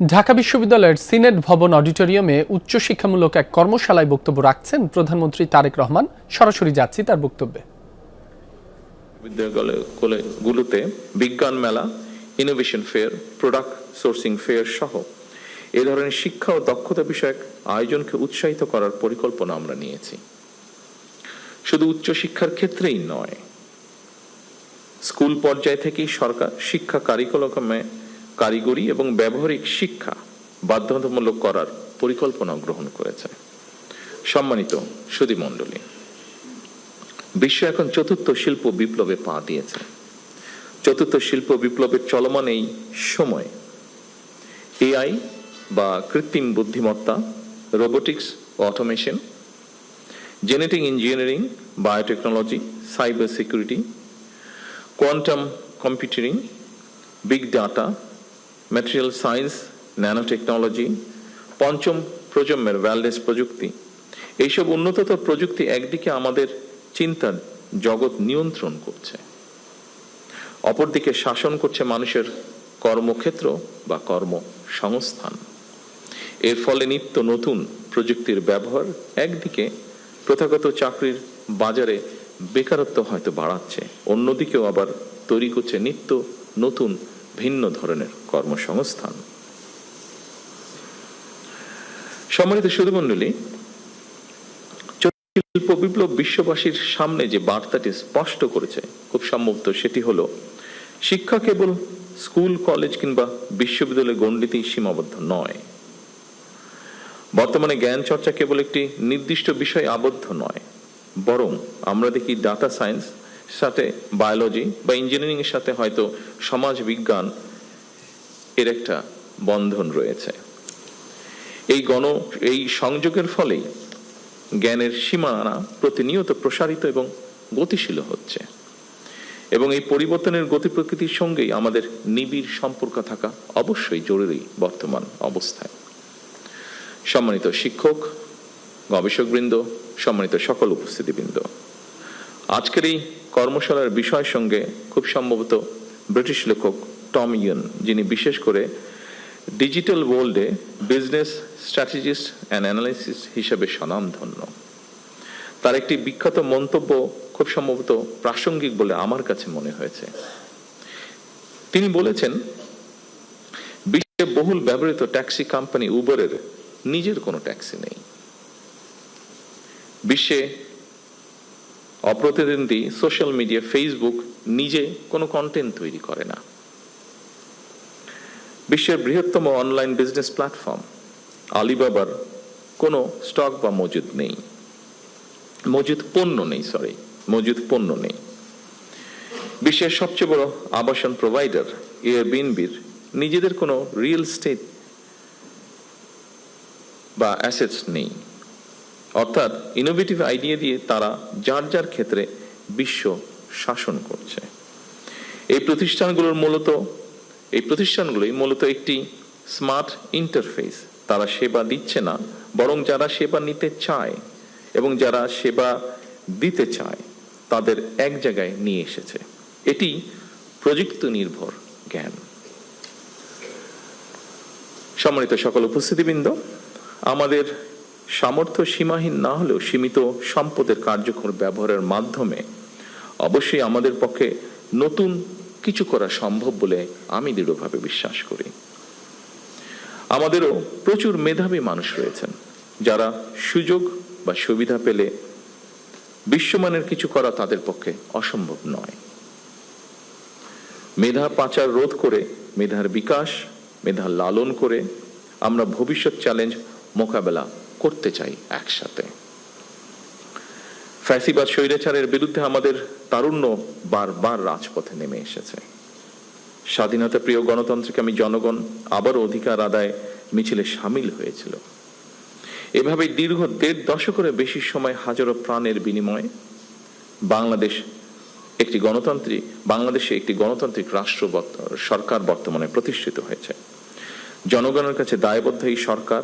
ঢাকা বিশ্ববিদ্যালয়ের সিনেট ভবন অডিটোরিয়ামে উচ্চশিক্ষামূলক এক কর্মশালায় বক্তব্য রাখছেন প্রধানমন্ত্রী তারেক রহমান। সরাসরি যাচ্ছি তার বক্তব্যে। বিদ্যালয়গুলোতে বিজ্ঞান মেলা, innovation fair, product sourcing fair সহ এ ধরনের শিক্ষা ও দক্ষতা বিষয়ক আয়োজনকে উৎসাহিত করার পরিকল্পনা আমরা নিয়েছি। শুধু উচ্চশিক্ষার ক্ষেত্রেই নয়, স্কুল পর্যায় থেকেই সরকার শিক্ষা কারিকুলামে কারিগরি এবং ব্যবহারিক শিক্ষা বাধ্যতামূলক করার পরিকল্পনা গ্রহণ করেছে। সম্মানিত সুধীমণ্ডলী, বিশ্ব এখন চতুর্থ শিল্প বিপ্লবে পা দিয়েছে। চতুর্থ শিল্প বিপ্লবের চলমান এই সময় এআই বা কৃত্রিম বুদ্ধিমত্তা, robotics, automation, genetic engineering, biotechnology, cyber security, quantum computing, big data, material science, nano technology, পঞ্চম প্রজন্মের ওয়্যারলেস প্রযুক্তি, এইসব উন্নততর প্রযুক্তি একদিকে আমাদের চিন্তার জগৎ নিয়ন্ত্রণ করছে, অপরদিকে শাসন করছে মানুষের কর্মক্ষেত্র বা কর্মসংস্থান। এর ফলে নিত্য নতুন প্রযুক্তির ব্যবহার একদিকে প্রথাগত চাকরির বাজারে বেকারত্ব হয়তো বাড়াচ্ছে, অন্যদিকেও আবার তৈরি করছে নিত্য নতুন ভিন্ন ধরনের কর্মসংস্থান। সম্মানিত সুধীমণ্ডলী, শিল্প বিপ্লব বিশ্ববাসীর সামনে যে বার্তাটি স্পষ্ট করেছে, খুব সম্ভবত সেটি হলো শিক্ষা কেবল স্কুল, কলেজ কিংবা বিশ্ববিদ্যালয়ে গণ্ডিতেই সীমাবদ্ধ নয়। বর্তমানে জ্ঞান চর্চা কেবল একটি নির্দিষ্ট বিষয়ে আবদ্ধ নয়, বরং আমরা দেখি ডাটা সায়েন্স সাথে বায়োলজি বা ইঞ্জিনিয়ারিং এর সাথে হয়তো সমাজ বিজ্ঞান এর একটা বন্ধন রয়েছে। এই সংযোগের ফলেই জ্ঞানের সীমানা প্রতিনিয়ত প্রসারিত এবং গতিশীল হচ্ছে, এবং এই পরিবর্তনের গতি প্রকৃতির সঙ্গেই আমাদের নিবিড় সম্পর্ক থাকা অবশ্যই জরুরি বর্তমান অবস্থায়। সম্মানিত শিক্ষক, গবেষকবৃন্দ, সম্মানিত সকল উপস্থিতিবৃন্দ, আজকের এই কর্মশালার বিষয়ের সঙ্গে খুব সম্ভবত ব্রিটিশ লেখক টম ইয়ন, যিনি বিশেষ করে ডিজিটাল ওয়ার্ল্ডে বিজনেস স্ট্র্যাটেজিস্ট অ্যান্ড অ্যানালিসিস হিসেবে স্বনামধন্য, তার একটি বিখ্যাত মন্তব্য খুব সম্ভবত প্রাসঙ্গিক বলে আমার কাছে মনে হয়েছে। তিনি বলেছেন, বিশ্বে বহুল ব্যবহৃত ট্যাক্সি কোম্পানি উবারের নিজের কোনো ট্যাক্সি নেই। বিশ্বে অপ্রতিদ্বন্দ্বী সোশ্যাল মিডিয়া ফেসবুক নিজে কোনো কন্টেন্ট তৈরি করে না। বিশ্বের বৃহত্তম অনলাইন বিজনেস প্ল্যাটফর্ম আলিবাবার কোনো স্টক বা মজুদ পণ্য নেই। বিশ্বের সবচেয়ে বড় আবাসন প্রোভাইডার এয়ারবিএনবির নিজেদের কোনো রিয়েল এস্টেট বা অ্যাসেটস নেই। অর্থাৎ ইনোভেটিভ আইডিয়া দিয়ে তারা যার যার ক্ষেত্রে বিশ্ব শাসন করছে। এই প্রতিষ্ঠানগুলোই মূলত একটি স্মার্ট ইন্টারফেস। তারা সেবা দিচ্ছে না, বরং যারা সেবা নিতে চায় এবং যারা সেবা দিতে চায় তাদের এক জায়গায় নিয়ে এসেছে। এটি প্রযুক্তি নির্ভর জ্ঞান। সম্মানিত সকল উপস্থিতিবৃন্দ, আমাদের সামর্থ্য সীমাহীন না হলেও সীমিত সম্পদের কার্যকর ব্যবহারের মাধ্যমে অবশ্যই আমাদের পক্ষে নতুন কিছু করা সম্ভব বলে আমি দৃঢ়ভাবে বিশ্বাস করি। আমাদেরও প্রচুর মেধাবী মানুষ রয়েছেন, যারা সুযোগ বা সুবিধা পেলে বিশ্বমানের কিছু করা তাদের পক্ষে অসম্ভব নয়। মেধা পাচার রোধ করে, মেধার বিকাশ, মেধা লালন করে আমরা ভবিষ্যৎ চ্যালেঞ্জ মোকাবেলা করতে চাই একসাথে। ফ্যাসিবাদ স্বৈরাচারের বিরুদ্ধে আমাদের তারুণ্য বারবার রাজপথে নেমে এসেছে। স্বাধীনতা প্রিয় গণতন্ত্রকামী জনগণ আবারও অধিকার আদায় মিছিলে সামিল হয়েছিল। এভাবে দীর্ঘ ১.৫ দশকের বেশি সময় হাজারো প্রাণের বিনিময়ে বাংলাদেশে একটি গণতান্ত্রিক সরকার বর্তমানে প্রতিষ্ঠিত হয়েছে। জনগণের কাছে দায়বদ্ধ এই সরকার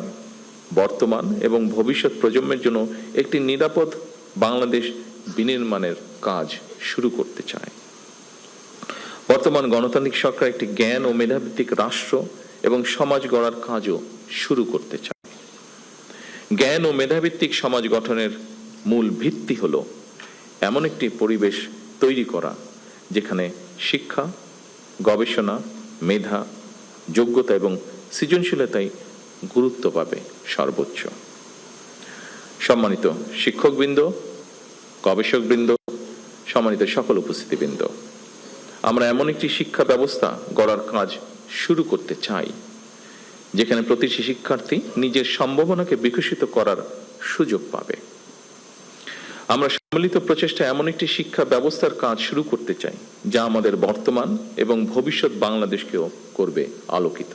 বর্তমান এবং ভবিষ্যৎ প্রজন্মের জন্য একটি নিরাপদ বাংলাদেশ বিনির্মাণের কাজ শুরু করতে চায়। বর্তমান গণতান্ত্রিক সরকার একটি জ্ঞান ও মেধাভিত্তিক রাষ্ট্র এবং সমাজ গড়ার কাজও শুরু করতে চাই। জ্ঞান ও মেধাভিত্তিক সমাজ গঠনের মূল ভিত্তি হলো এমন একটি পরিবেশ তৈরি করা যেখানে শিক্ষা, গবেষণা, মেধা, যোগ্যতা এবং সৃজনশীলতাই গুরুত্ব পাবে সর্বোচ্চ। সম্মানিত শিক্ষকবৃন্দ, গবেষকবৃন্দ, সম্মানিত সকল উপস্থিতিবৃন্দ, আমরা এমন একটি শিক্ষা ব্যবস্থা গড়ার কাজ শুরু করতে চাই যেখানে প্রতিটি শিক্ষার্থী নিজের সম্ভাবনাকে বিকশিত করার সুযোগ পাবে। আমরা সম্মিলিত প্রচেষ্টা এমন একটি শিক্ষা ব্যবস্থার কাজ শুরু করতে চাই যা আমাদের বর্তমান এবং ভবিষ্যৎ বাংলাদেশকেও করবে আলোকিত।